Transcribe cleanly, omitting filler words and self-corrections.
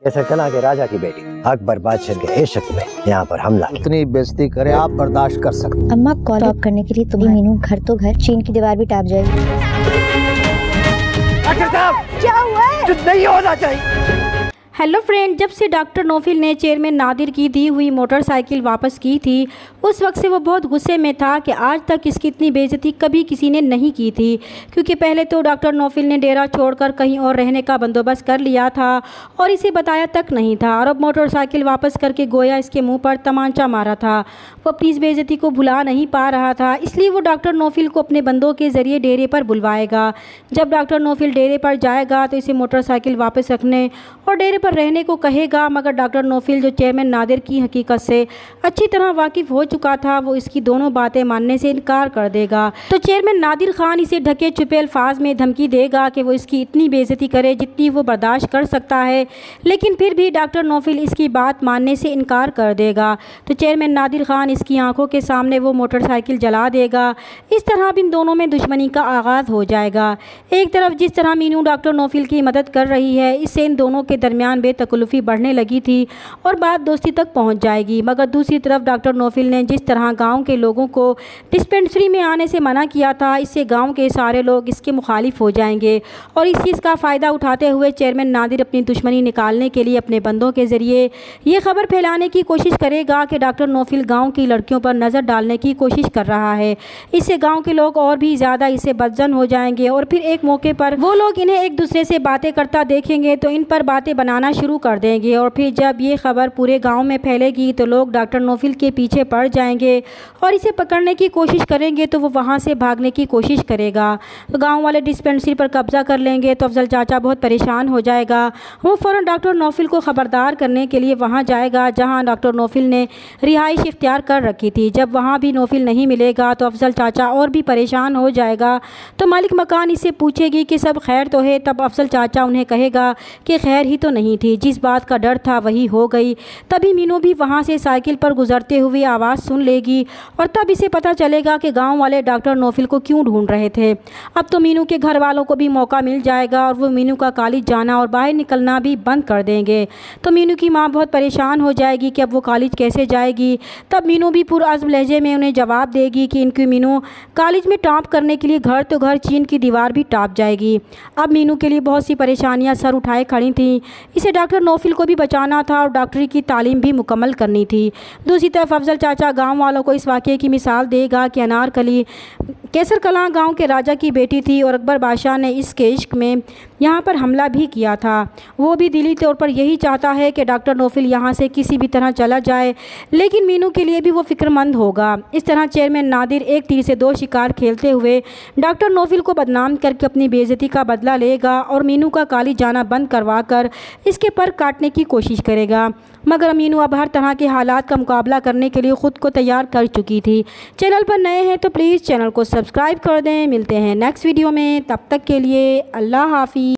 कैसर कला के राजा की बेटी अकबर बादशाह के इश्क में यहाँ पर हमला किया। इतनी बेइज्जती करे आप बर्दाश्त कर सकते? अम्मा कॉल ऑफ करने के लिए तुम्हें मीनू घर तो घर, चीन की दीवार भी टाप जाएगी। डॉक्टर साहब क्या हुआ है? कुछ नहीं होना चाहिए। हेलो फ्रेंड, जब से डॉक्टर नौफिल ने चेयरमैन नादिर की दी हुई मोटरसाइकिल वापस की थी, उस वक्त से वो बहुत गुस्से में था कि आज तक इसकी इतनी बेइज्जती कभी किसी ने नहीं की थी। क्योंकि पहले तो डॉक्टर नौफिल ने डेरा छोड़कर कहीं और रहने का बंदोबस्त कर लिया था और इसे बताया तक नहीं था, और अब मोटरसाइकिल वापस करके गोया इसके मुँह पर तमांचा मारा था। वो अपनी इस बेइज्जती को भुला नहीं पा रहा था, इसलिए वो डॉक्टर नौफिल को अपने बंदों के ज़रिए डेरे पर बुलवाएगा। जब डॉक्टर नौफिल डेरे पर जाएगा तो इसे मोटरसाइकिल वापस रखने और डेरे पर रहने को कहेगा। मगर डॉक्टर नौफिल, जो चेयरमैन नादिर की हकीकत से अच्छी तरह वाकिफ़ हो चुका था, वो इसकी दोनों बातें मानने से इनकार कर देगा। तो चेयरमैन नादिर खान इसे ढके छुपे अल्फाज में धमकी देगा कि वो इसकी इतनी बेइज्जती करे जितनी वो बर्दाश्त कर सकता है, लेकिन फिर भी डॉक्टर नौफिल इसकी बात मानने से इनकार कर देगा। तो चेयरमैन नादिर खान इसकी आंखों के सामने वो मोटरसाइकिल जला देगा। इस तरह इन दोनों में दुश्मनी का आगाज़ हो जाएगा। एक तरफ जिस तरह मीनू डॉक्टर नौफिल की मदद कर रही है, इससे इन दोनों के दरमियान बेतकल्लुफ़ी बढ़ने लगी थी और बात दोस्ती तक पहुंच जाएगी। मगर दूसरी तरफ डॉक्टर नौफिल ने जिस तरह गांव के लोगों को डिस्पेंसरी में आने से मना किया था, इससे गांव के सारे लोग इसके मुखालिफ हो जाएंगे। और इस चीज़ का फ़ायदा उठाते हुए चेयरमैन नादिर अपनी दुश्मनी निकालने के लिए अपने बंदों के ज़रिए ये खबर फैलाने की कोशिश करेगा कि डॉक्टर नौफिल गाँव की लड़कियों पर नज़र डालने की कोशिश कर रहा है। इससे गाँव के लोग और भी ज़्यादा इससे बदजन हो जाएंगे और फिर एक मौके पर वो लोग इन्हें एक दूसरे से बातें करता देखेंगे तो इन पर बातें बनाना शुरू कर देंगे। और फिर जब ये खबर पूरे गांव में फैलेगी तो लोग डॉक्टर नौफिल के पीछे पड़ जाएंगे और इसे पकड़ने की कोशिश करेंगे तो वो वहां से भागने की कोशिश करेगा। तो गांव वाले डिस्पेंसरी पर कब्जा कर लेंगे तो अफजल चाचा बहुत परेशान हो जाएगा। वो फ़ौरन डॉक्टर नौफिल को ख़बरदार करने के लिए वहाँ जाएगा जहाँ डॉक्टर नौफिल ने रिहाइश इख्तियार कर रखी थी। जब वहाँ भी नौफिल नहीं मिलेगा तो अफजल चाचा और भी परेशान हो जाएगा। तो मालिक मकान इससे पूछेगी कि सब खैर तो है। तब अफजल चाचा उन्हें कहेगा कि खैर ही तो नहीं थी, जिस बात का डर था वही हो गई। तभी मीनू भी वहाँ से साइकिल पर गुजरते हुए आवाज़ सुन लेगी और तब इसे पता चलेगा कि गांव वाले डॉक्टर नौफिल को क्यों ढूंढ रहे थे। अब तो मीनू के घर वालों को भी मौका मिल जाएगा और वो मीनू का कॉलेज जाना और बाहर निकलना भी बंद कर देंगे। तो मीनू की माँ बहुत परेशान हो जाएगी कि अब वो कॉलेज कैसे जाएगी। तब मीनू भी पुरअज़्म लहजे में उन्हें जवाब देगी कि इनकी मीनू कॉलेज में टॉप करने के लिए घर तो घर, चीन की दीवार भी टॉप जाएगी। अब मीनू के लिए बहुत सी परेशानियाँ सर उठाए खड़ी थीं। इसे डॉक्टर नौफिल को भी बचाना था और डॉक्टरी की तालीम भी मुकम्मल करनी थी। दूसरी तरफ अफजल चाचा गांव वालों को इस वाक़े की मिसाल देगा कि अनारकली कैसर कलां गांव के राजा की बेटी थी और अकबर बादशाह ने इसके इश्क में यहाँ पर हमला भी किया था। वो भी दिली तौर पर यही चाहता है कि डॉक्टर नौफिल यहाँ से किसी भी तरह चला जाए, लेकिन मीनू के लिए भी वो फ़िक्रमंद होगा। इस तरह चेयरमैन नादिर एक तीर से दो शिकार खेलते हुए डॉक्टर नौफिल को बदनाम करके अपनी बेइज्जती का बदला लेगा और मीनू का कॉलेज जाना बंद करवा कर इसके पर काटने की कोशिश करेगा। मगर मीनू अब हर तरह के हालात का मुकाबला करने के लिए ख़ुद को तैयार कर चुकी थी। चैनल पर नए हैं तो प्लीज़ चैनल को सब्सक्राइब कर दें। मिलते हैं नेक्स्ट वीडियो में, तब तक के लिए अल्लाह हाफ़िज़।